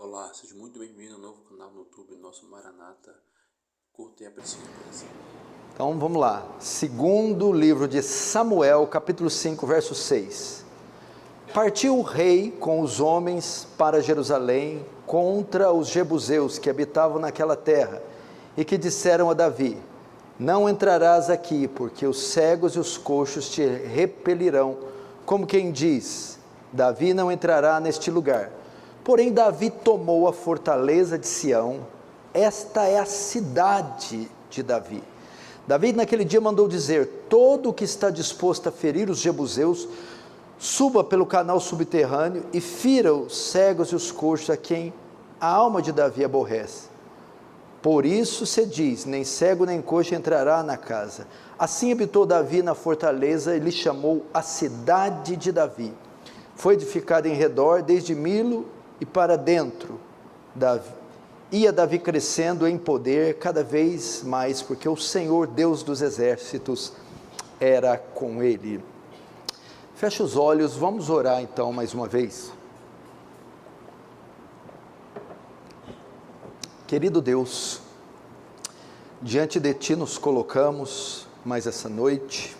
Olá, seja muito bem-vindo ao novo canal no YouTube, nosso Maranata. Curta e aprecie o coração. Então vamos lá, segundo livro de Samuel, capítulo 5, verso 6. Partiu o rei com os homens para Jerusalém contra os jebuseus que habitavam naquela terra e que disseram a Davi: não entrarás aqui, porque os cegos e os coxos te repelirão, como quem diz: Davi não entrará neste lugar. Porém Davi tomou a fortaleza de Sião, esta é a cidade de Davi. Davi naquele dia mandou dizer: todo o que está disposto a ferir os jebuseus, suba pelo canal subterrâneo e fira os cegos e os coxos a quem a alma de Davi aborrece. Por isso se diz: nem cego nem coxo entrará na casa. Assim habitou Davi na fortaleza e lhe chamou a cidade de Davi. Foi edificada em redor desde Milo e para dentro. Ia Davi crescendo em poder cada vez mais, porque o Senhor Deus dos exércitos era com ele. Feche os olhos, vamos orar então mais uma vez. Querido Deus, diante de Ti nos colocamos mais essa noite.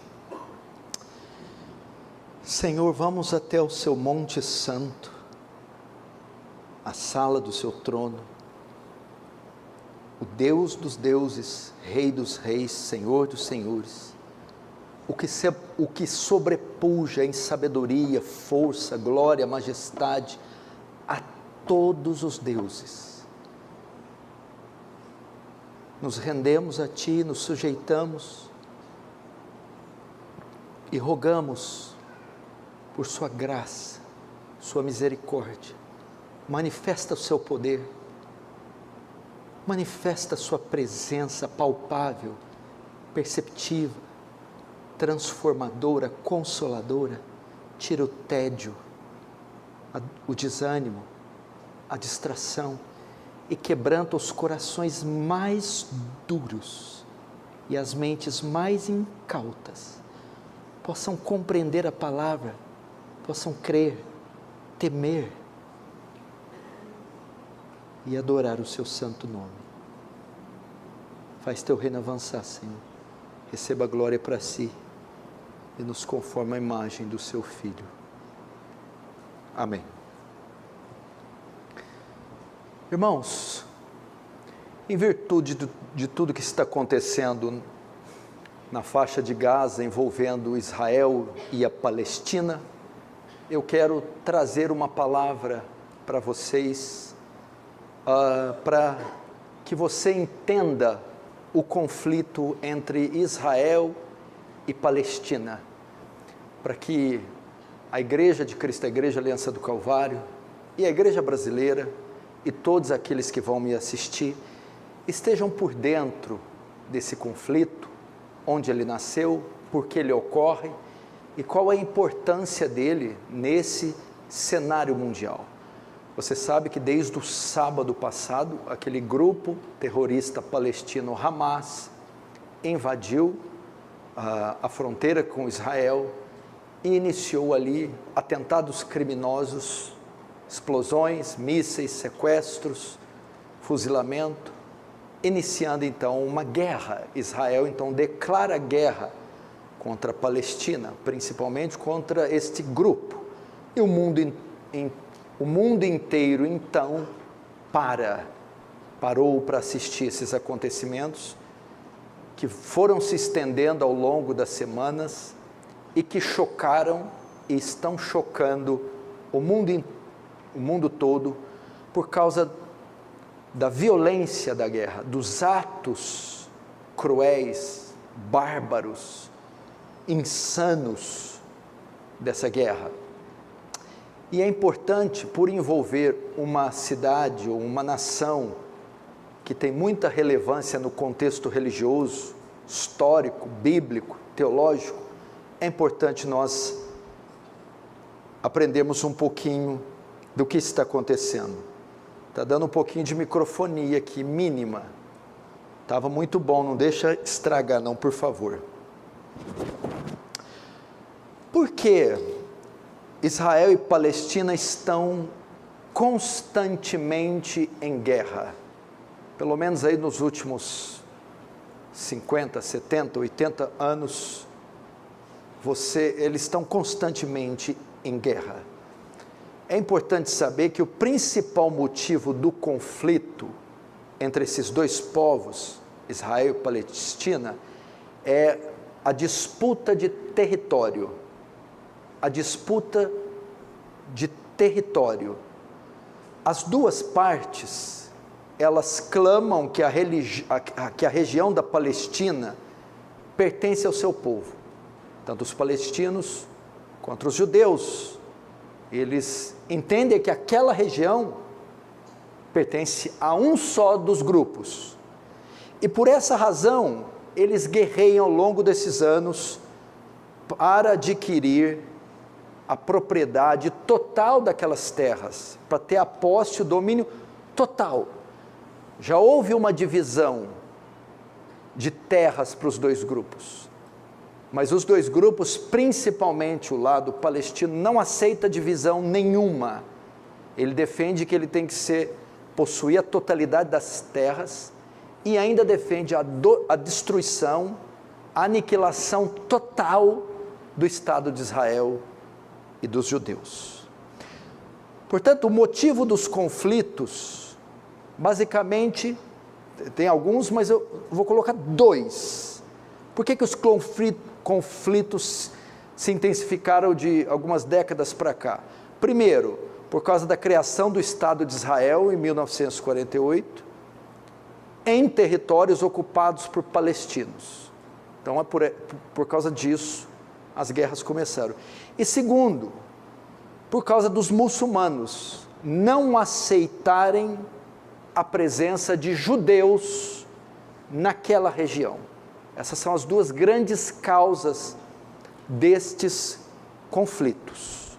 Senhor, vamos até o Seu Monte Santo, a sala do Seu trono, o Deus dos deuses, Rei dos reis, Senhor dos senhores, o que sobrepuja em sabedoria, força, glória, majestade a todos os deuses. Nos rendemos a Ti, nos sujeitamos e rogamos por Sua graça, Sua misericórdia. Manifesta o Seu poder, manifesta a Sua presença palpável, perceptível, transformadora, consoladora. Tira o tédio, o desânimo, a distração e quebranta os corações mais duros e as mentes mais incautas possam compreender a palavra, possam crer, temer e adorar o Seu santo nome. Faz Teu reino avançar, Senhor. Receba a glória para Si e nos conforma à imagem do Seu Filho. Amém. Irmãos, em virtude de tudo que está acontecendo na faixa de Gaza, envolvendo Israel e a Palestina, eu quero trazer uma palavra para vocês, para que você entenda o conflito entre Israel e Palestina, para que a Igreja de Cristo, a Igreja Aliança do Calvário e a Igreja Brasileira e todos aqueles que vão me assistir estejam por dentro desse conflito, onde ele nasceu, por que ele ocorre e qual a importância dele nesse cenário mundial. Você sabe que desde o sábado passado, aquele grupo terrorista palestino Hamas invadiu a fronteira com Israel e iniciou ali atentados criminosos, explosões, mísseis, sequestros, fuzilamento, iniciando então uma guerra. Israel então declara guerra contra a Palestina, principalmente contra este grupo, e o mundo inteiro então parou para assistir esses acontecimentos que foram se estendendo ao longo das semanas e que chocaram e estão chocando o mundo todo por causa da violência da guerra, dos atos cruéis, bárbaros, insanos dessa guerra. E é importante, por envolver uma cidade ou uma nação que tem muita relevância no contexto religioso, histórico, bíblico, teológico, é importante nós aprendermos um pouquinho do que está acontecendo. Está dando um pouquinho de microfonia aqui, mínima. Estava muito bom, não deixa estragar não, por favor. Por que Israel e Palestina estão constantemente em guerra. Pelo menos aí nos últimos 50, 70, 80 anos, eles estão constantemente em guerra. É importante saber que o principal motivo do conflito entre esses dois povos, Israel e Palestina, é a disputa de território. A disputa de território. As duas partes, elas clamam que a região da Palestina pertence ao seu povo. Tanto os palestinos quanto os judeus, eles entendem que aquela região pertence a um só dos grupos. E por essa razão, eles guerreiam ao longo desses anos para adquirir a propriedade total daquelas terras, para ter a posse, o domínio total. Já houve uma divisão de terras para os dois grupos, mas os dois grupos, principalmente o lado palestino, não aceita divisão nenhuma. Ele defende que ele tem que possuir a totalidade das terras e ainda defende a destruição, a aniquilação total do Estado de Israel e dos judeus. Portanto, o motivo dos conflitos, basicamente, tem alguns, mas eu vou colocar dois. Por que os conflitos se intensificaram de algumas décadas para cá? Primeiro, por causa da criação do Estado de Israel em 1948, em territórios ocupados por palestinos. Então, por causa disso, as guerras começaram. E segundo, por causa dos muçulmanos não aceitarem a presença de judeus naquela região. Essas são as duas grandes causas destes conflitos.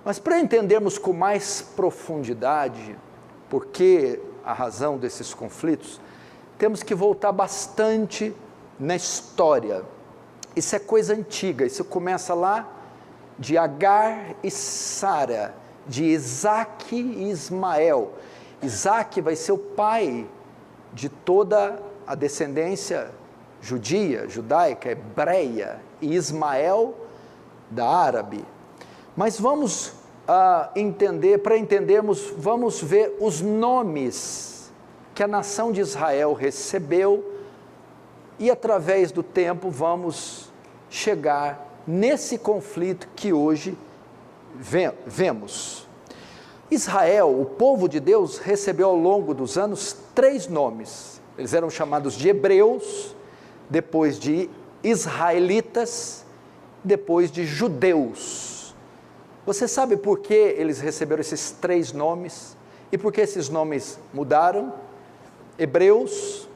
Mas para entendermos com mais profundidade por que a razão desses conflitos, temos que voltar bastante na história. Isso é coisa antiga, isso começa lá de Agar e Sara, de Isaac e Ismael. Isaac vai ser o pai de toda a descendência judia, judaica, hebreia, e Ismael da árabe. Mas vamos para entendermos, vamos ver os nomes que a nação de Israel recebeu e através do tempo vamos chegar nesse conflito que hoje vemos. Israel, o povo de Deus, recebeu ao longo dos anos 3 nomes. Eles eram chamados de hebreus, depois de israelitas, depois de judeus. Você sabe por que eles receberam esses 3 nomes? E por que esses nomes mudaram? Hebreus,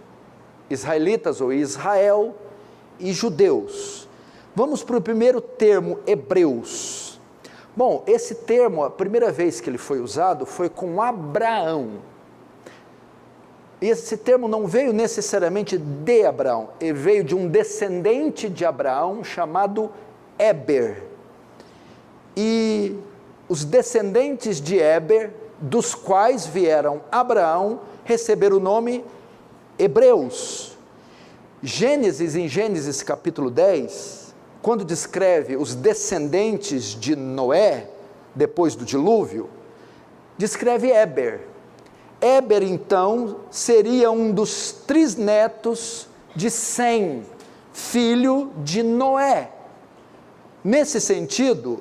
israelitas ou Israel e judeus. Vamos para o primeiro termo, hebreus. Bom, esse termo, a primeira vez que ele foi usado foi com Abraão. E esse termo não veio necessariamente de Abraão, ele veio de um descendente de Abraão chamado Éber. E os descendentes de Éber, dos quais vieram Abraão, receberam o nome hebreus. Em Gênesis capítulo 10, quando descreve os descendentes de Noé, depois do dilúvio, descreve Éber. Éber, então, seria um dos trisnetos de Sem, filho de Noé. Nesse sentido,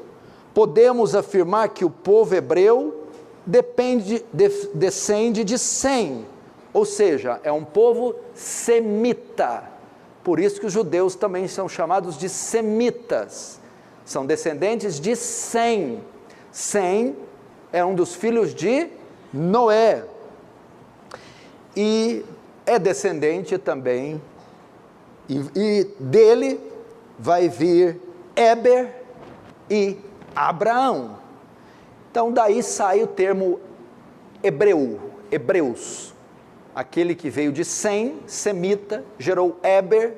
podemos afirmar que o povo hebreu descende de Sem, ou seja, é um povo semita. Por isso que os judeus também são chamados de semitas, são descendentes de Sem. Sem é um dos filhos de Noé, e é descendente também, e dele vai vir Éber e Abraão. Então daí sai o termo hebreus, aquele que veio de Sem, semita, gerou Éber,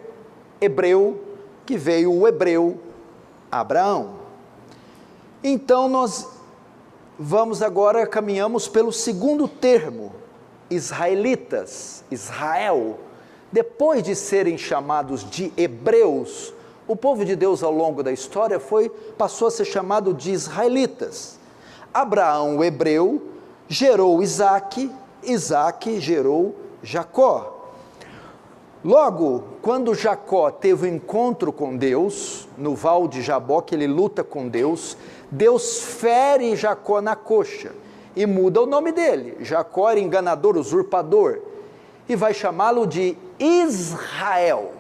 hebreu, que veio o hebreu Abraão. Então nós caminhamos pelo segundo termo, israelitas, Israel. Depois de serem chamados de hebreus, o povo de Deus ao longo da história passou a ser chamado de israelitas. Abraão, o hebreu, gerou Isaque, Isaque gerou Jacó. Logo, quando Jacó teve um encontro com Deus, no val de Jaboque, ele luta com Deus, Deus fere Jacó na coxa e muda o nome dele. Jacó era enganador, usurpador, e vai chamá-lo de Israel.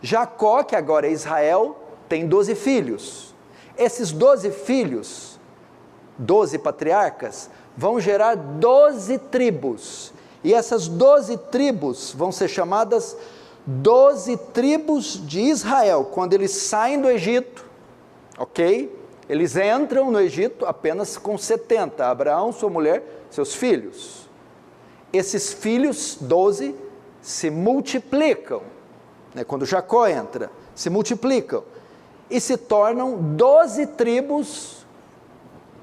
Jacó, que agora é Israel, tem 12 filhos. Esses 12 filhos, 12 patriarcas, vão gerar 12 tribos. E essas 12 tribos vão ser chamadas 12 tribos de Israel. Quando eles saem do Egito, ok? Eles entram no Egito apenas com 70. Abraão, sua mulher, seus filhos. Esses filhos, 12, se multiplicam. Quando Jacó entra, se multiplicam. E se tornam 12 tribos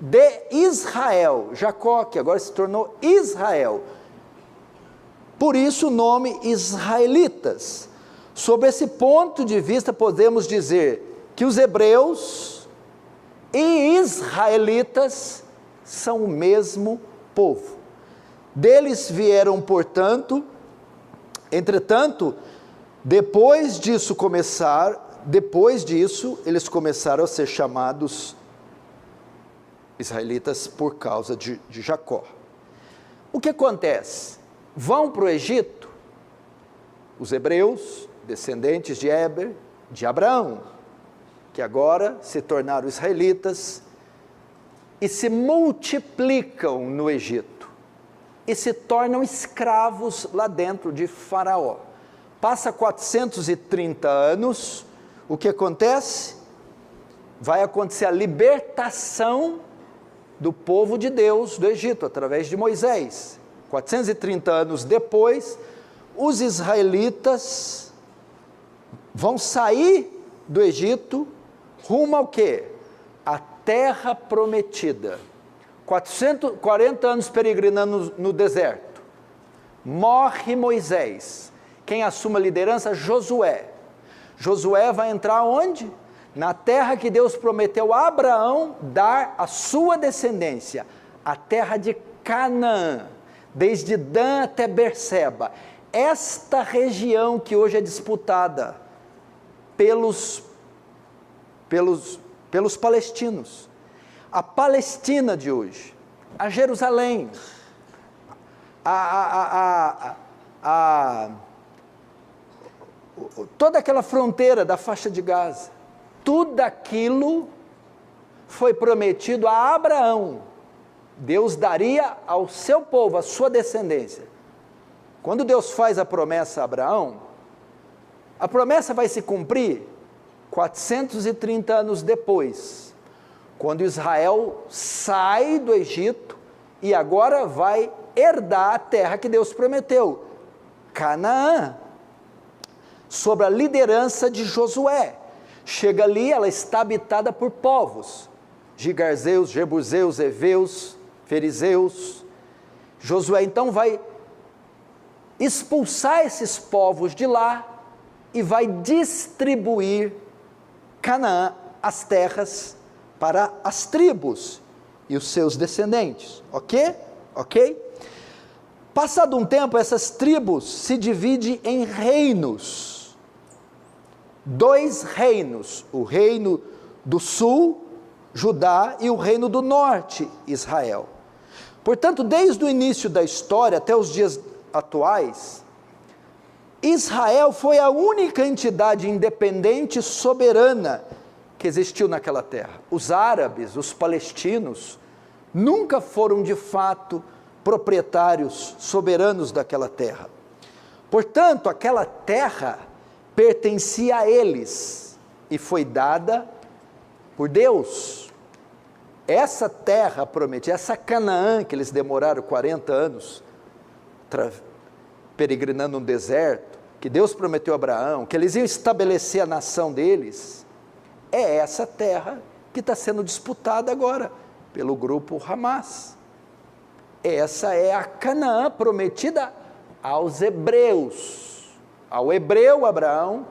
de Israel. Jacó, que agora se tornou Israel. Por isso o nome israelitas. Sob esse ponto de vista, podemos dizer que os hebreus e israelitas são o mesmo povo. Deles vieram, portanto, entretanto, depois disso, eles começaram a ser chamados israelitas por causa de Jacó. O que acontece? Vão para o Egito os hebreus, descendentes de Éber, de Abraão, que agora se tornaram israelitas, e se multiplicam no Egito, e se tornam escravos lá dentro de Faraó. Passa 430 anos, o que acontece? Vai acontecer a libertação do povo de Deus do Egito, através de Moisés. 430 anos depois, os israelitas vão sair do Egito rumo ao quê? A terra prometida. 440 anos peregrinando no deserto. Morre Moisés. Quem assume a liderança? Josué. Josué vai entrar onde? Na terra que Deus prometeu a Abraão dar à sua descendência, a terra de Canaã, desde Dan até Berseba. Esta região que hoje é disputada pelos palestinos. A Palestina de hoje, a Jerusalém, toda aquela fronteira da faixa de Gaza, tudo aquilo foi prometido a Abraão. Deus daria ao seu povo, à sua descendência. Quando Deus faz a promessa a Abraão, a promessa vai se cumprir 430 anos depois, quando Israel sai do Egito e agora vai herdar a terra que Deus prometeu, Canaã, sob a liderança de Josué. Chega ali, ela está habitada por povos, gigarzeus, jebuseus, heveus, fariseus. Josué então vai expulsar esses povos de lá e vai distribuir Canaã, as terras, para as tribos e os seus descendentes, ok? Passado um tempo, essas tribos se dividem em reinos, 2 reinos, o reino do sul, Judá, e o reino do norte, Israel. Portanto, desde o início da história até os dias atuais, Israel foi a única entidade independente e soberana que existiu naquela terra. Os árabes, os palestinos, nunca foram de fato proprietários soberanos daquela terra. Portanto, aquela terra pertencia a eles e foi dada por Deus. Essa terra prometida, essa Canaã que eles demoraram 40 anos peregrinando no deserto, que Deus prometeu a Abraão, que eles iam estabelecer a nação deles, é essa terra que está sendo disputada agora pelo grupo Hamas. Essa é a Canaã prometida aos hebreus, ao hebreu Abraão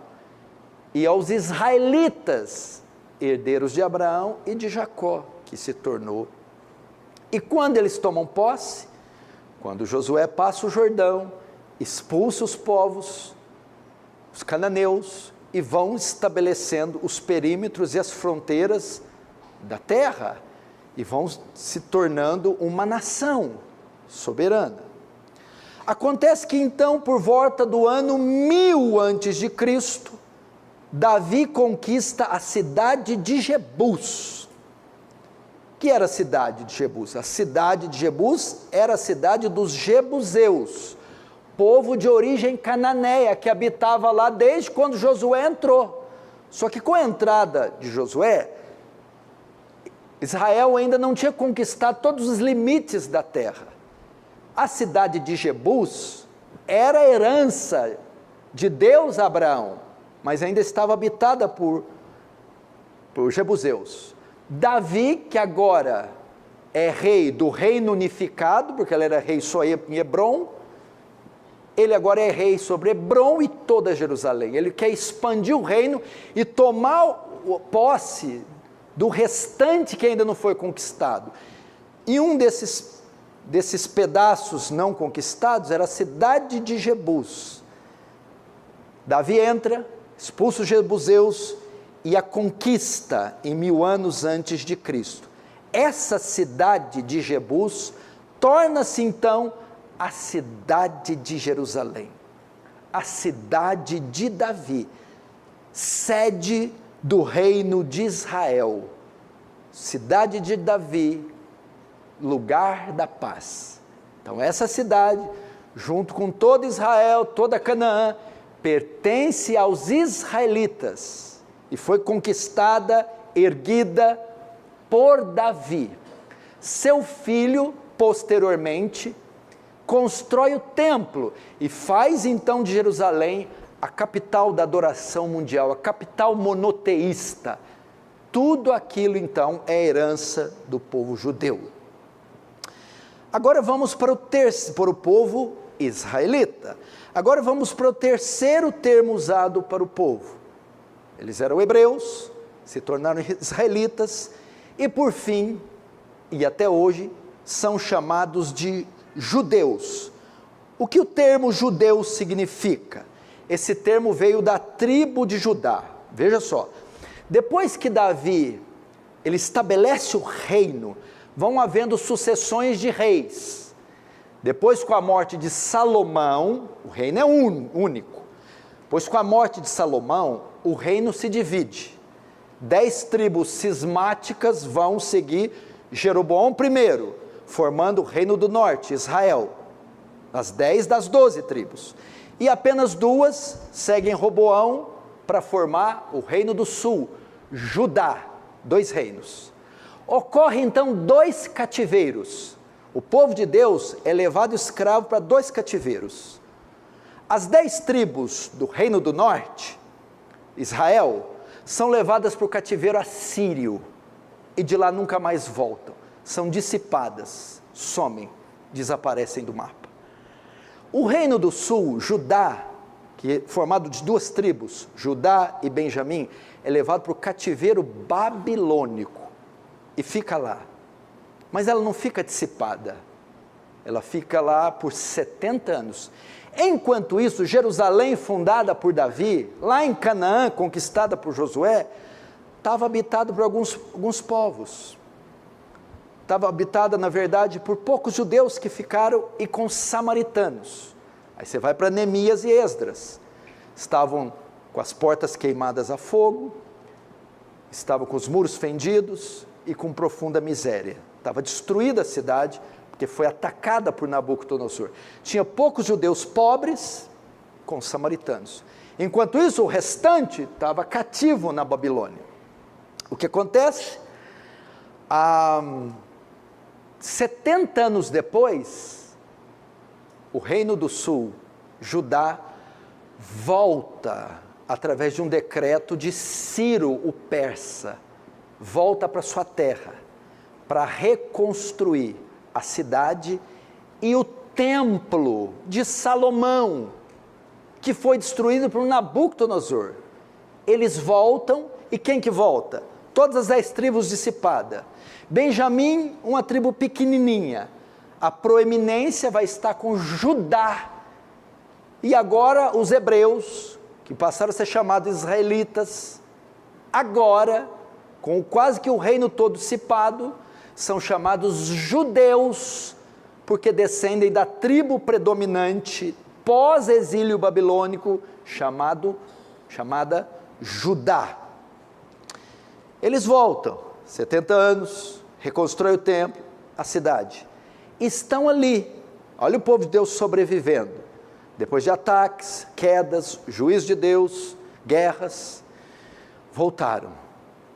e aos israelitas, herdeiros de Abraão e de Jacó, que se tornou. E quando eles tomam posse, quando Josué passa o Jordão, expulsa os povos, os cananeus, e vão estabelecendo os perímetros e as fronteiras da terra, e vão se tornando uma nação soberana. Acontece que então, por volta do ano 1000 a.C., Davi conquista a cidade de Jebus. O que era a cidade de Jebus? A cidade de Jebus era a cidade dos jebuseus, povo de origem cananeia, que habitava lá desde quando Josué entrou. Só que com a entrada de Josué, Israel ainda não tinha conquistado todos os limites da terra. A cidade de Jebus era a herança de Deus a Abraão, mas ainda estava habitada por jebuseus. Davi, que agora é rei do reino unificado, porque ele era rei só em Hebrom, ele agora é rei sobre Hebrom e toda Jerusalém. Ele quer expandir o reino e tomar posse do restante que ainda não foi conquistado. E um desses pedaços não conquistados era a cidade de Jebus. Davi entra, expulsa os jebuseus e a conquista em 1000 anos antes de Cristo. Essa cidade de Jebus torna-se então a cidade de Jerusalém, a cidade de Davi, sede do reino de Israel, cidade de Davi, lugar da paz. Então essa cidade, junto com todo Israel, toda Canaã, pertence aos israelitas e foi conquistada, erguida por Davi. Seu filho, posteriormente, constrói o templo e faz então de Jerusalém a capital da adoração mundial, a capital monoteísta. Tudo aquilo então é herança do povo judeu. Agora vamos para o povo israelita. Agora vamos para o terceiro termo usado para o povo. Eles eram hebreus, se tornaram israelitas e por fim, e até hoje, são chamados de judeus. O que o termo judeu significa? Esse termo veio da tribo de Judá. Veja só, depois que Davi ele estabelece o reino, vão havendo sucessões de reis. Depois, com a morte de Salomão, o reino é único. Pois com a morte de Salomão, o reino se divide. 10 tribos cismáticas vão seguir Jeroboão I, formando o reino do norte, Israel, as 10 das 12 tribos. E apenas 2 seguem Roboão para formar o reino do sul, Judá, 2 reinos. Ocorre então 2 cativeiros. O povo de Deus é levado escravo para 2 cativeiros. As 10 tribos do reino do norte, Israel, são levadas para o cativeiro assírio e de lá nunca mais voltam. São dissipadas, somem, desaparecem do mapa. O reino do sul, Judá, que é formado de 2 tribos, Judá e Benjamim, é levado para o cativeiro babilônico e fica lá. Mas ela não fica dissipada, ela fica lá por 70 anos. Enquanto isso, Jerusalém, fundada por Davi, lá em Canaã, conquistada por Josué, estava habitada por alguns povos. Estava habitada, na verdade, por poucos judeus que ficaram e com samaritanos. Aí você vai para Neemias e Esdras. Estavam com as portas queimadas a fogo, estavam com os muros fendidos e com profunda miséria. Estava destruída a cidade, porque foi atacada por Nabucodonosor. Tinha poucos judeus pobres com samaritanos. Enquanto isso, o restante estava cativo na Babilônia. O que acontece? 70 anos depois, o reino do sul, Judá, volta, através de um decreto de Ciro, o persa, volta para sua terra. para reconstruir a cidade e o templo de Salomão, que foi destruído por Nabucodonosor. Eles voltam, e quem que volta? Todas as 10 tribos dissipadas. Benjamim, uma tribo pequenininha. A proeminência vai estar com Judá. E agora os hebreus, que passaram a ser chamados israelitas, agora, com quase que o reino todo dissipado, são chamados judeus, porque descendem da tribo predominante pós-exílio babilônico, chamada Judá. Eles voltam, 70 anos, reconstroem o templo, a cidade. Estão ali, olha o povo de Deus sobrevivendo, depois de ataques, quedas, juízo de Deus, guerras, voltaram,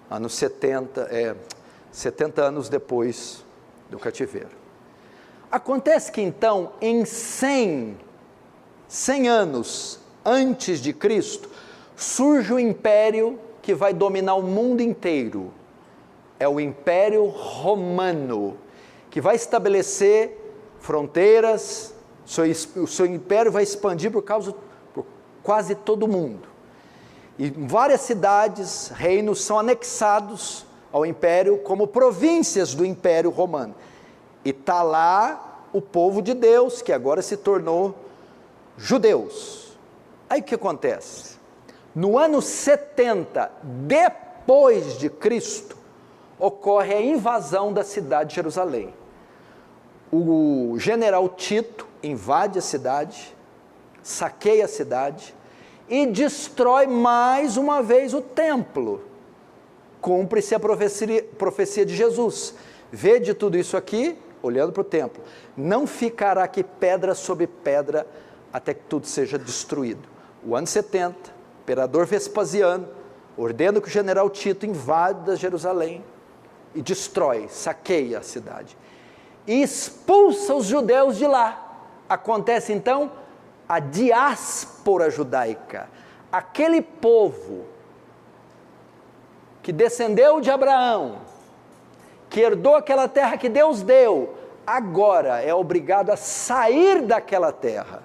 anos 70 anos depois do cativeiro. Acontece que então, em 100 anos antes de Cristo, surge o império que vai dominar o mundo inteiro. É o Império Romano, que vai estabelecer fronteiras, o seu império vai expandir por quase todo o mundo. E várias cidades, reinos são anexados ao império como províncias do Império Romano. E está lá o povo de Deus, que agora se tornou judeus. Aí o que acontece? No ano 70 depois de Cristo, ocorre a invasão da cidade de Jerusalém. O general Tito invade a cidade, saqueia a cidade e destrói mais uma vez o templo. Cumpre-se a profecia de Jesus. Vede tudo isso aqui, olhando para o templo. Não ficará aqui pedra sobre pedra até que tudo seja destruído. O ano 70, o imperador Vespasiano ordena que o general Tito invada Jerusalém e destrói, saqueia a cidade. E expulsa os judeus de lá. Acontece então a diáspora judaica. Aquele povo que descendeu de Abraão, que herdou aquela terra que Deus deu, agora é obrigado a sair daquela terra.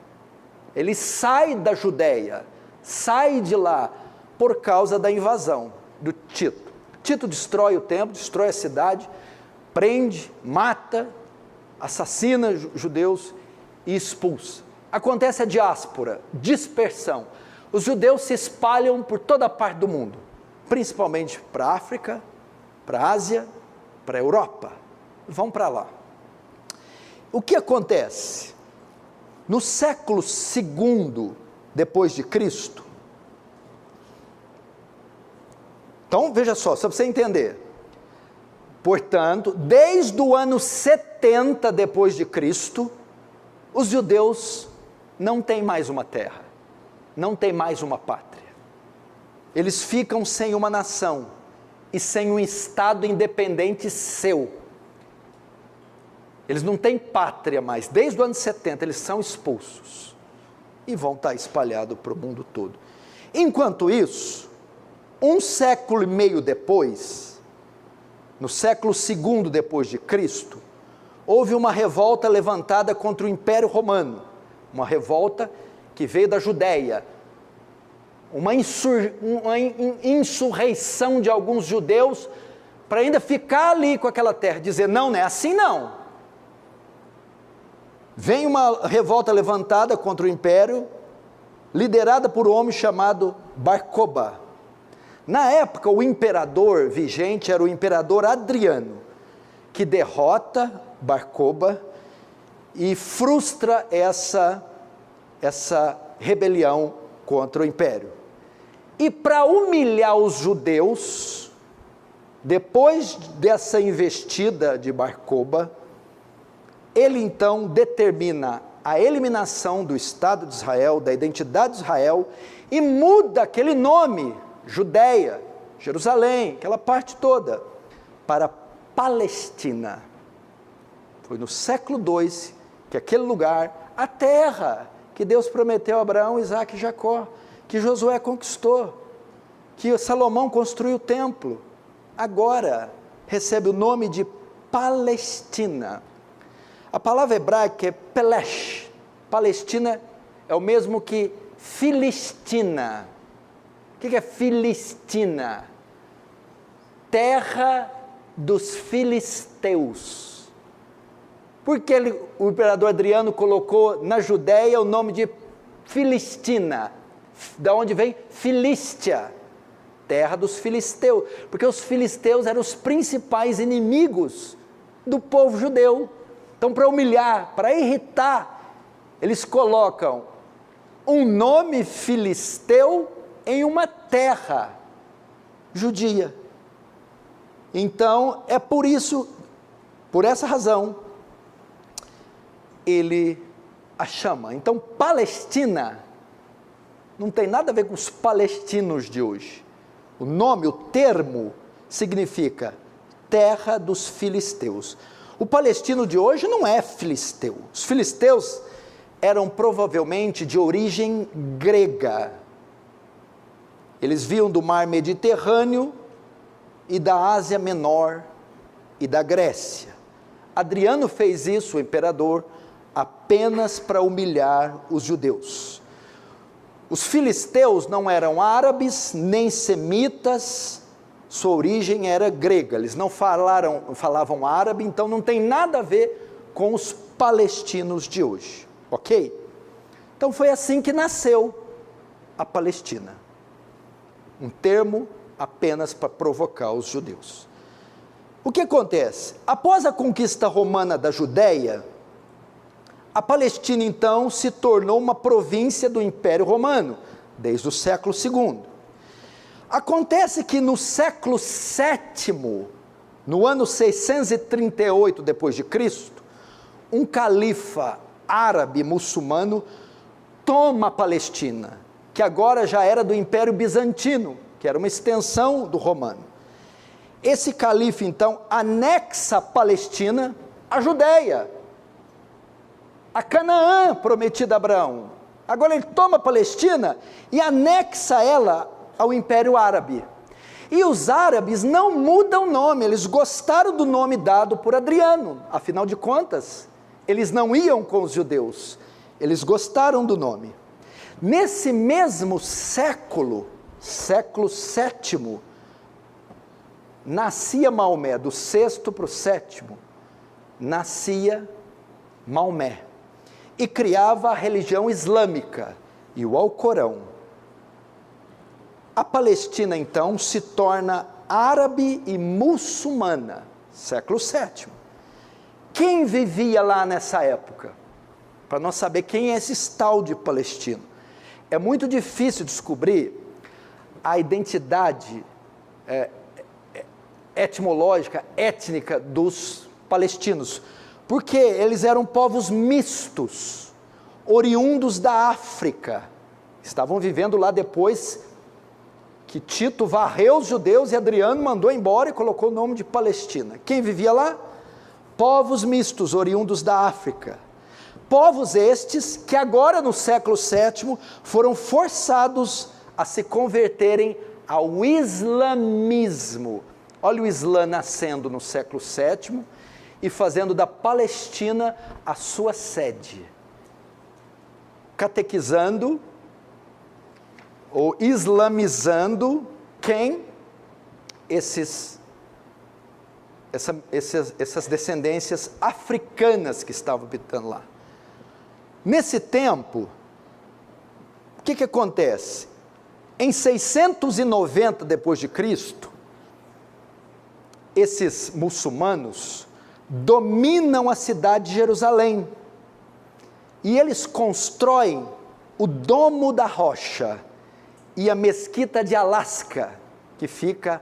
Ele sai da Judéia, sai de lá, por causa da invasão do Tito. Tito destrói o templo, destrói a cidade, prende, mata, assassina judeus e expulsa. Acontece a diáspora, dispersão. Os judeus se espalham por toda parte do mundo, principalmente para a África, para a Ásia, para a Europa. Vão para lá. O que acontece? No século II depois de Cristo, então veja só para você entender, portanto, desde o ano 70 depois de Cristo, os judeus não têm mais uma terra, não têm mais uma pátria, eles ficam sem uma nação e sem um estado independente seu. Eles não têm pátria mais, desde o ano 70 eles são expulsos e vão estar espalhados para o mundo todo. Enquanto isso, 1 século e meio depois, no século II depois de Cristo, houve uma revolta levantada contra o Império Romano, uma revolta que veio da Judéia, uma insurreição de alguns judeus, para ainda ficar ali com aquela terra, dizer, não é assim não. Vem uma revolta levantada contra o império, liderada por um homem chamado Bar Kokhba. Na época, o imperador vigente era o imperador Adriano, que derrota Bar Kokhba e frustra essa rebelião contra o império. E para humilhar os judeus, depois dessa investida de Bar Kokhba, ele então determina a eliminação do Estado de Israel, da identidade de Israel, e muda aquele nome, Judéia, Jerusalém, aquela parte toda, para Palestina. Foi no século II que aquele lugar, a terra que Deus prometeu a Abraão, Isaque e Jacó, que Josué conquistou, que Salomão construiu o templo, agora recebe o nome de Palestina. A palavra hebraica é Pelesh. Palestina é o mesmo que Filistina. O que é Filistina? Terra dos filisteus. Por que o imperador Adriano colocou na Judéia o nome de Filistina? Da onde vem Filístia, terra dos filisteus, porque os filisteus eram os principais inimigos do povo judeu. Então, para humilhar, para irritar, eles colocam um nome filisteu em uma terra judia. Então, é por isso, por essa razão, ele a chama. Então, Palestina não tem nada a ver com os palestinos de hoje. O nome, o termo, significa terra dos filisteus. O palestino de hoje não é filisteu. Os filisteus eram provavelmente de origem grega. Eles vinham do mar Mediterrâneo e da Ásia Menor e da Grécia. Adriano fez isso, o imperador, apenas para humilhar os judeus. Os filisteus não eram árabes, nem semitas, sua origem era grega, eles não falavam árabe, então não tem nada a ver com os palestinos de hoje, ok? Então foi assim que nasceu a Palestina, um termo apenas para provocar os judeus. O que acontece? Após a conquista romana da Judéia, a Palestina, então, se tornou uma província do Império Romano, desde o século II. Acontece que no século VII, no ano 638 depois de Cristo, um califa árabe muçulmano toma a Palestina, que agora já era do Império Bizantino, que era uma extensão do romano. Esse califa, então, anexa a Palestina à Judéia, a Canaã prometida a Abraão. Agora ele toma a Palestina e anexa ela ao Império Árabe. E os árabes não mudam o nome, eles gostaram do nome dado por Adriano. Afinal de contas, eles não iam com os judeus, eles gostaram do nome. Nesse mesmo século, século VII, nascia Maomé, do sexto para o sétimo, nascia Maomé. E criava a religião islâmica e o Alcorão. A Palestina, então, se torna árabe e muçulmana, século VII. Quem vivia lá nessa época? Para nós saber quem é esse tal de palestino. É muito difícil descobrir a identidade etimológica, étnica dos palestinos, porque eles eram povos mistos, oriundos da África, estavam vivendo lá depois que Tito varreu os judeus e Adriano mandou embora e colocou o nome de Palestina. Quem vivia lá? Povos mistos, oriundos da África. Povos estes que agora no século VII foram forçados a se converterem ao islamismo. Olha o Islã nascendo no século VII, e fazendo da Palestina a sua sede, catequizando ou islamizando quem? Essas descendências africanas que estavam habitando lá. Nesse tempo, o que acontece? Em 690 depois de Cristo, esses muçulmanos dominam a cidade de Jerusalém, e eles constroem o Domo da Rocha e a Mesquita de Alasca, que fica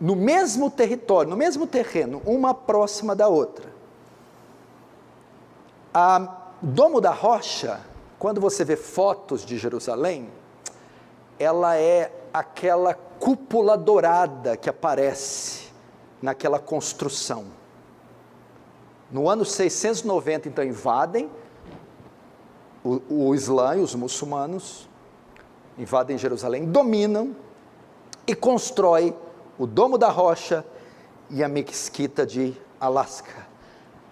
no mesmo território, no mesmo terreno, uma próxima da outra. A Domo da Rocha, quando você vê fotos de Jerusalém, ela é aquela cúpula dourada que aparece naquela construção. No ano 690, então, invadem o Islã e os muçulmanos, invadem Jerusalém, dominam e constroem o Domo da Rocha e a mesquita de Alasca.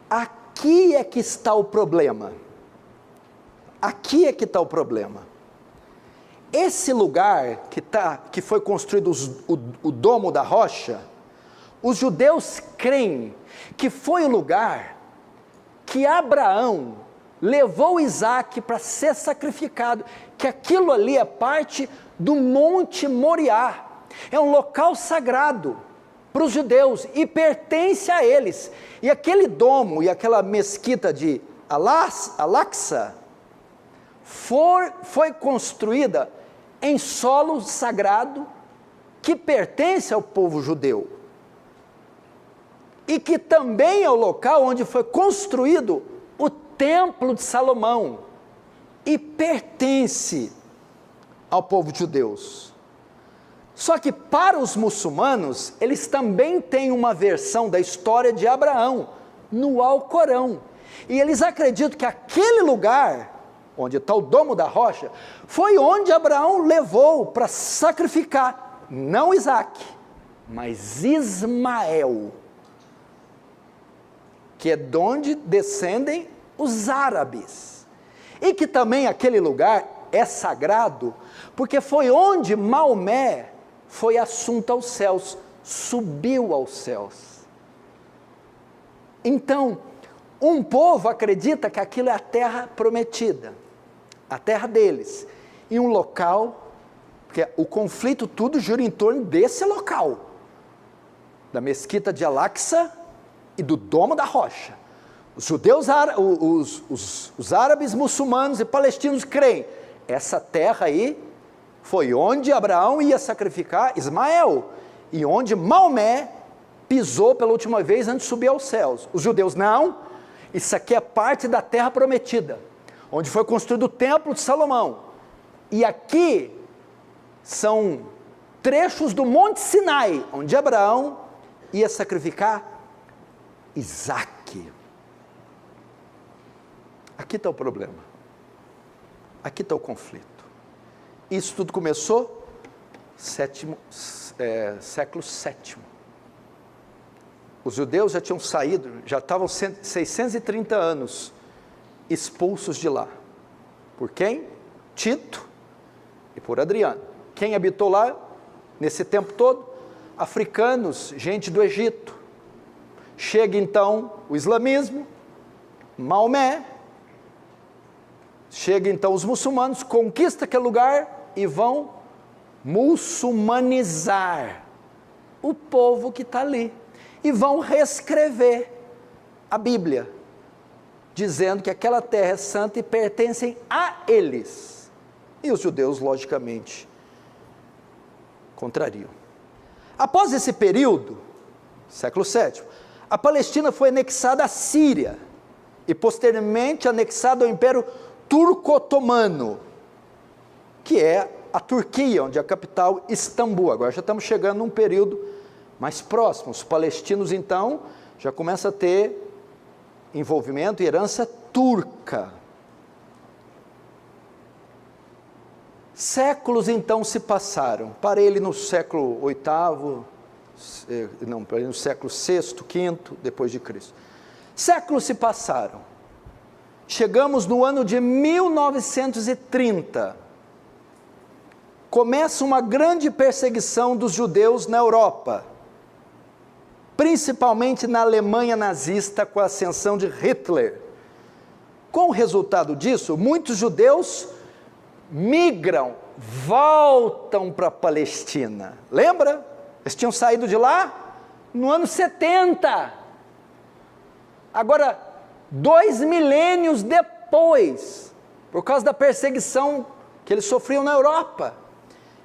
Aqui é que está o problema. Aqui é que está o problema. Esse lugar que foi construído o Domo da Rocha, os judeus creem que foi o lugar que Abraão levou Isaac para ser sacrificado, que aquilo ali é parte do Monte Moriá, é um local sagrado para os judeus e pertence a eles. E aquele domo e aquela mesquita de Al-Aqsa foi construída em solo sagrado que pertence ao povo judeu e que também é o local onde foi construído o Templo de Salomão e pertence ao povo de judeus. Só que para os muçulmanos, eles também têm uma versão da história de Abraão no Alcorão. E eles acreditam que aquele lugar, onde está o Domo da Rocha, foi onde Abraão levou para sacrificar, não Isaac, mas Ismael, que é de onde descendem os árabes. E que também aquele lugar é sagrado, porque foi onde Maomé foi assunto aos céus, subiu aos céus. Então, um povo acredita que aquilo é a terra prometida, a terra deles, e um local, porque o conflito tudo gira em torno desse local, da mesquita de Al-Aqsa e do Domo da Rocha. Os judeus, os árabes, muçulmanos e palestinos creem, essa terra aí foi onde Abraão ia sacrificar Ismael, e onde Maomé pisou pela última vez antes de subir aos céus. Os judeus não, isso aqui é parte da terra prometida, onde foi construído o Templo de Salomão, e aqui são trechos do Monte Sinai, onde Abraão ia sacrificar Isaac. Aqui está o problema, aqui está o conflito. Isso tudo começou século VII. Os judeus já tinham saído, já estavam 630 anos expulsos de lá. Por quem? Tito e por Adriano. Quem habitou lá nesse tempo todo? Africanos, gente do Egito. Chega então o islamismo, Maomé, chega então os muçulmanos, conquista aquele lugar e vão muçulmanizar o povo que está ali. E vão reescrever a Bíblia, dizendo que aquela terra é santa e pertencem a eles. E os judeus, logicamente, contrariam. Após esse período, século VII, a Palestina foi anexada à Síria e posteriormente anexada ao Império Turco-Otomano, que é a Turquia, onde é a capital Istambul. Agora já estamos chegando num período mais próximo. Os palestinos então já começam a ter envolvimento e herança turca. Séculos então se passaram. Parei no século VIII, parei no século VI, V, depois de Cristo. Séculos se passaram. Chegamos no ano de 1930. Começa uma grande perseguição dos judeus na Europa, principalmente na Alemanha nazista, com a ascensão de Hitler. Com o resultado disso, muitos judeus migram, voltam para a Palestina. Lembra? Eles tinham saído de lá no ano 70. Agora, 2 milênios depois, por causa da perseguição que eles sofriam na Europa,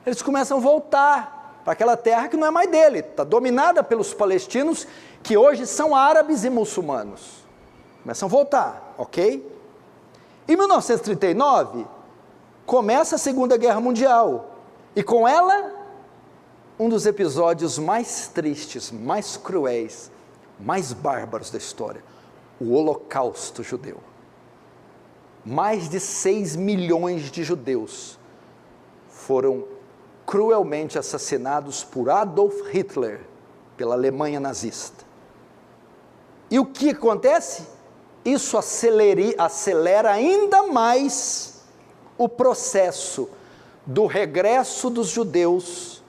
eles começam a voltar para aquela terra que não é mais dele, está dominada pelos palestinos, que hoje são árabes e muçulmanos. Começam a voltar, ok? Em 1939, começa a Segunda Guerra Mundial, e com ela, um dos episódios mais tristes, mais cruéis, mais bárbaros da história, o Holocausto judeu. Mais de 6 milhões de judeus foram cruelmente assassinados por Adolf Hitler pela Alemanha nazista. E o que acontece? Isso acelera ainda mais o processo do regresso dos judeus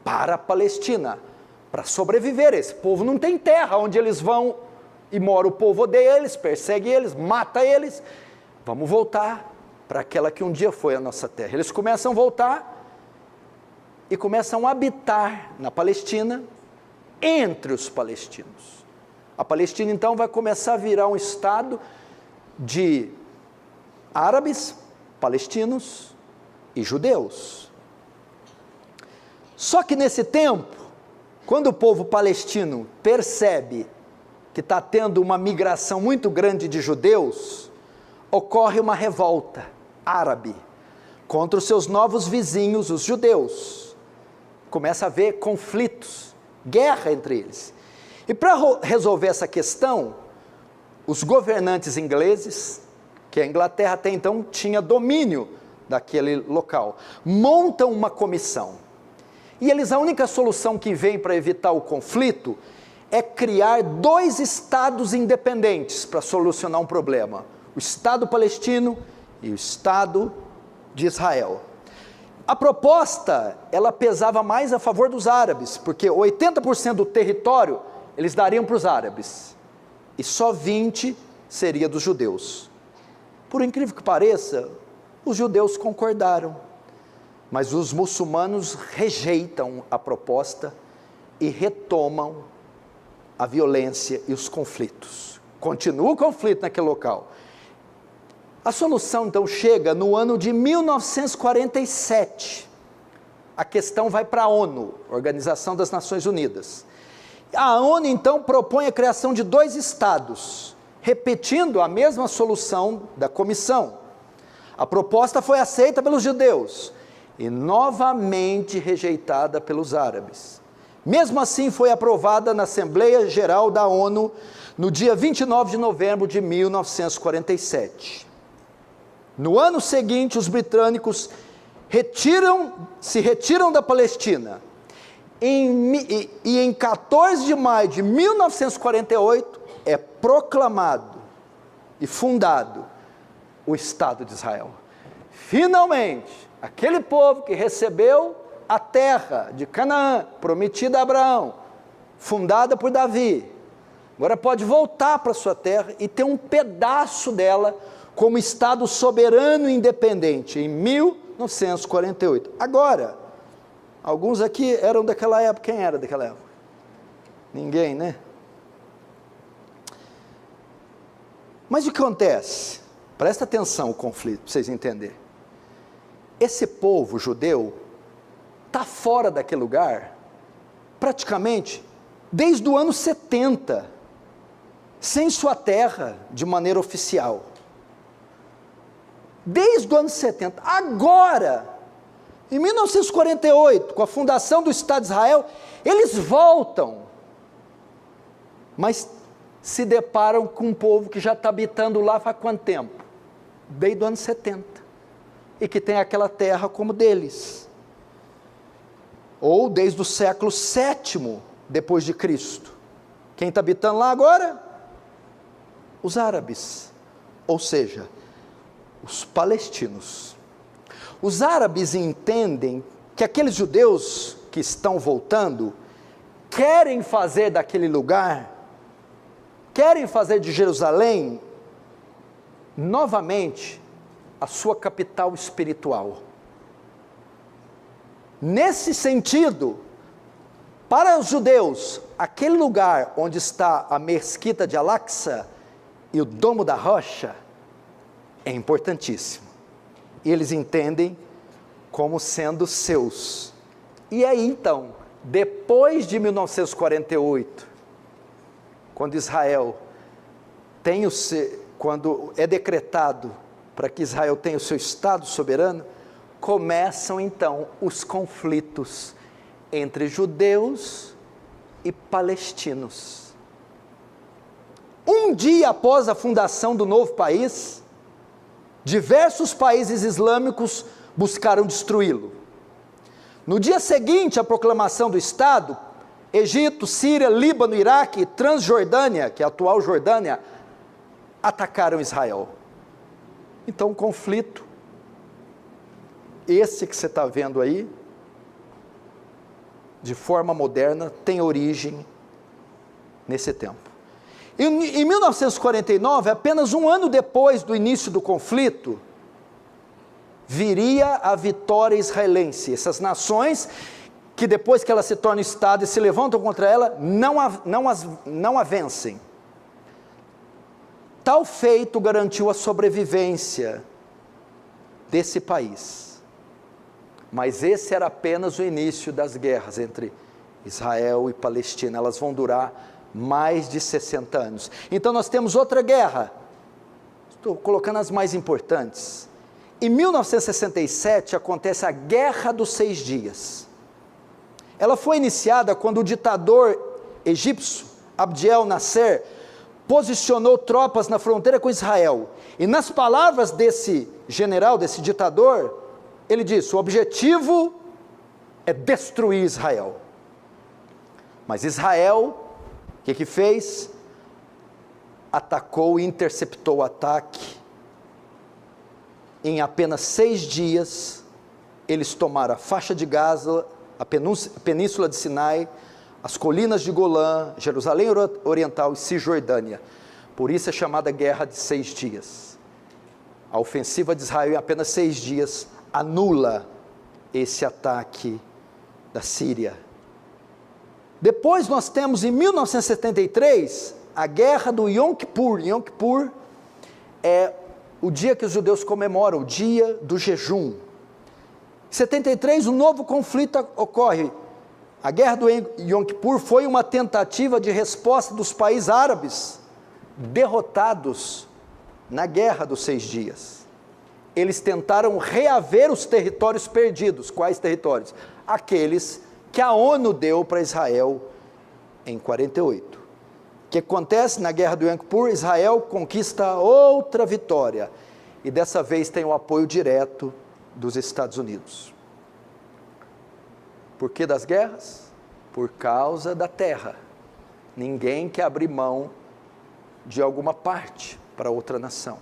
para a Palestina, para sobreviver. Esse povo não tem terra, onde eles vão e mora o povo odeia eles, persegue eles, mata eles. Vamos voltar para aquela que um dia foi a nossa terra. Eles começam a voltar e começam a habitar na Palestina, entre os palestinos. A Palestina então vai começar a virar um estado de árabes, palestinos e judeus. Só que nesse tempo, quando o povo palestino percebe que está tendo uma migração muito grande de judeus, ocorre uma revolta árabe contra os seus novos vizinhos, os judeus. Começa a haver conflitos, guerra entre eles. E para resolver essa questão, os governantes ingleses, que a Inglaterra até então tinha domínio daquele local, montam uma comissão. E eles, a única solução que vem para evitar o conflito é criar 2 estados independentes para solucionar um problema: o Estado palestino e o Estado de Israel. A proposta, ela pesava mais a favor dos árabes, porque 80% do território eles dariam para os árabes, e só 20% seria dos judeus. Por incrível que pareça, os judeus concordaram, mas os muçulmanos rejeitam a proposta e retomam a violência e os conflitos. Continua o conflito naquele local. A solução então chega no ano de 1947. A questão vai para a ONU, Organização das Nações Unidas. A ONU então propõe a criação de 2 estados, repetindo a mesma solução da comissão. A proposta foi aceita pelos judeus e novamente rejeitada pelos árabes. Mesmo assim, foi aprovada na Assembleia Geral da ONU no dia 29 de novembro de 1947. No ano seguinte, os britânicos se retiram da Palestina. E em 14 de maio de 1948, é proclamado e fundado o Estado de Israel. Finalmente, aquele povo que recebeu a terra de Canaã, prometida a Abraão, fundada por Davi, agora pode voltar para sua terra e ter um pedaço dela como Estado soberano e independente, em 1948. Agora, alguns aqui eram daquela época. Quem era daquela época? Ninguém, né? Mas o que acontece? Presta atenção o conflito, para vocês entenderem. Esse povo judeu está fora daquele lugar, praticamente, desde o ano 70, sem sua terra, de maneira oficial. Desde o ano 70. Agora, em 1948, com a fundação do Estado de Israel, eles voltam, mas se deparam com um povo que já está habitando lá faz quanto tempo? Desde o ano 70, e que tem aquela terra como deles. Ou desde o século VII depois de Cristo. Quem está habitando lá agora? Os árabes, ou seja, os palestinos. Os árabes entendem que aqueles judeus que estão voltando querem fazer daquele lugar, querem fazer de Jerusalém novamente a sua capital espiritual. Nesse sentido, para os judeus, aquele lugar onde está a mesquita de Al-Aqsa e o Domo da Rocha é importantíssimo. E eles entendem como sendo seus. E aí então, depois de 1948, quando Israel tem quando é decretado para que Israel tenha o seu Estado soberano, começam então os conflitos entre judeus e palestinos. Um dia após a fundação do novo país, diversos países islâmicos buscaram destruí-lo. No dia seguinte à proclamação do Estado, Egito, Síria, Líbano, Iraque, Transjordânia, que é a atual Jordânia, atacaram Israel. Então o conflito, esse que você está vendo aí, de forma moderna, tem origem nesse tempo. Em 1949, apenas um ano depois do início do conflito, viria a vitória israelense. Essas nações que depois que ela se torna Estado e se levantam contra ela, não a vencem. Tal feito garantiu a sobrevivência desse país. Mas esse era apenas o início das guerras entre Israel e Palestina. Elas vão durar mais de 60 anos. Então nós temos outra guerra. Estou colocando as mais importantes. Em 1967 acontece a Guerra dos 6 Dias. Ela foi iniciada quando o ditador egípcio Abdel Nasser posicionou tropas na fronteira com Israel. E nas palavras desse general, desse ditador, ele disse: o objetivo é destruir Israel. Mas Israel, o que fez? Atacou e interceptou o ataque. Em apenas 6 dias, eles tomaram a faixa de Gaza, a península de Sinai, as colinas de Golã, Jerusalém Oriental e Cisjordânia. Por isso é chamada Guerra de 6 Dias. A ofensiva de Israel em apenas 6 dias anula esse ataque da Síria. Depois nós temos em 1973 a Guerra do Yom Kippur. Yom Kippur é o dia que os judeus comemoram, o dia do jejum. Em 73 um novo conflito ocorre. A Guerra do Yom Kippur foi uma tentativa de resposta dos países árabes derrotados na Guerra dos 6 Dias. Eles tentaram reaver os territórios perdidos. Quais territórios? Aqueles que a ONU deu para Israel em 48. O que acontece na Guerra do Yom Kippur? Israel conquista outra vitória, e dessa vez tem o apoio direto dos Estados Unidos. Por que das guerras? Por causa da terra. Ninguém quer abrir mão de alguma parte para outra nação.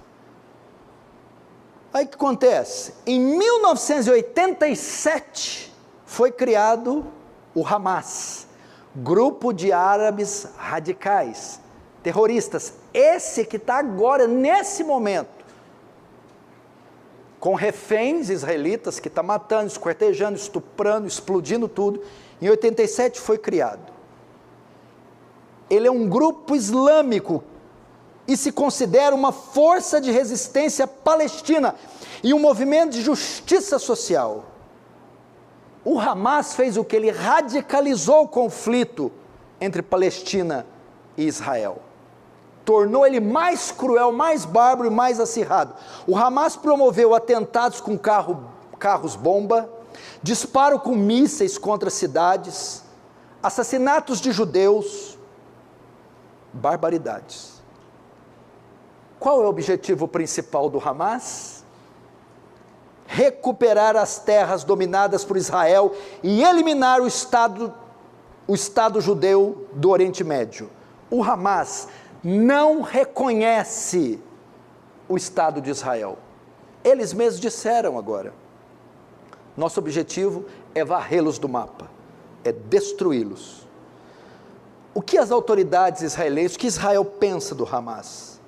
Aí o que acontece? Em 1987 foi criado o Hamas, grupo de árabes radicais, terroristas, esse que está agora, nesse momento, com reféns israelitas, que está matando, esquartejando, estuprando, explodindo tudo. Em 87 foi criado. Ele é um grupo islâmico e se considera uma força de resistência palestina e um movimento de justiça social. O Hamas fez o que? Ele radicalizou o conflito entre Palestina e Israel. Tornou ele mais cruel, mais bárbaro e mais acirrado. O Hamas promoveu atentados com carros-bomba, disparo com mísseis contra cidades, assassinatos de judeus, barbaridades. Qual é o objetivo principal do Hamas? Recuperar as terras dominadas por Israel e eliminar o Estado judeu do Oriente Médio. O Hamas não reconhece o Estado de Israel. Eles mesmos disseram agora: nosso objetivo é varrê-los do mapa, é destruí-los. O que as autoridades israelenses, o que Israel pensa do Hamas?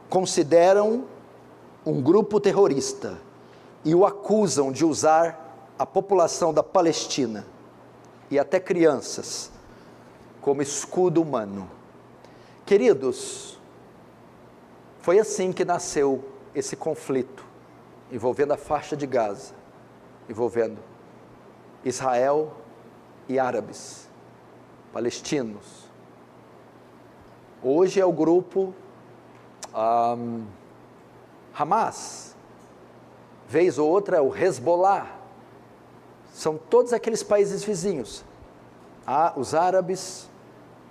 Consideram um grupo terrorista e o acusam de usar a população da Palestina e até crianças como escudo humano. Queridos, foi assim que nasceu esse conflito envolvendo a faixa de Gaza, envolvendo Israel e árabes, palestinos. Hoje é o grupo Hamas, vez ou outra é o Hezbollah, são todos aqueles países vizinhos, os árabes,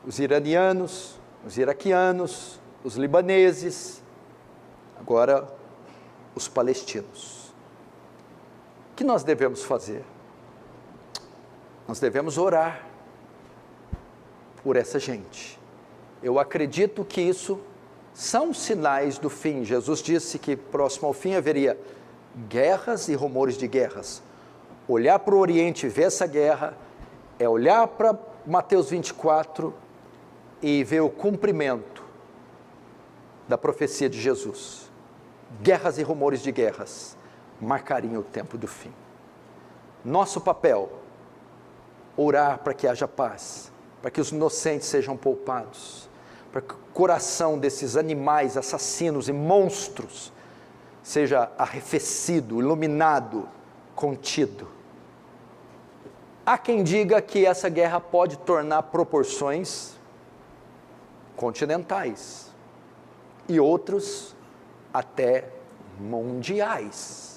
os iranianos, os iraquianos, os libaneses, agora os palestinos. O que nós devemos fazer? Nós devemos orar por essa gente. Eu acredito que isso são sinais do fim. Jesus disse que próximo ao fim haveria guerras e rumores de guerras. Olhar para o Oriente e ver essa guerra é olhar para Mateus 24 e ver o cumprimento da profecia de Jesus. Guerras e rumores de guerras marcariam o tempo do fim. Nosso papel, orar para que haja paz, para que os inocentes sejam poupados, para que o coração desses animais assassinos e monstros seja arrefecido, iluminado, contido. Há quem diga que essa guerra pode tornar proporções continentais e outros até mundiais.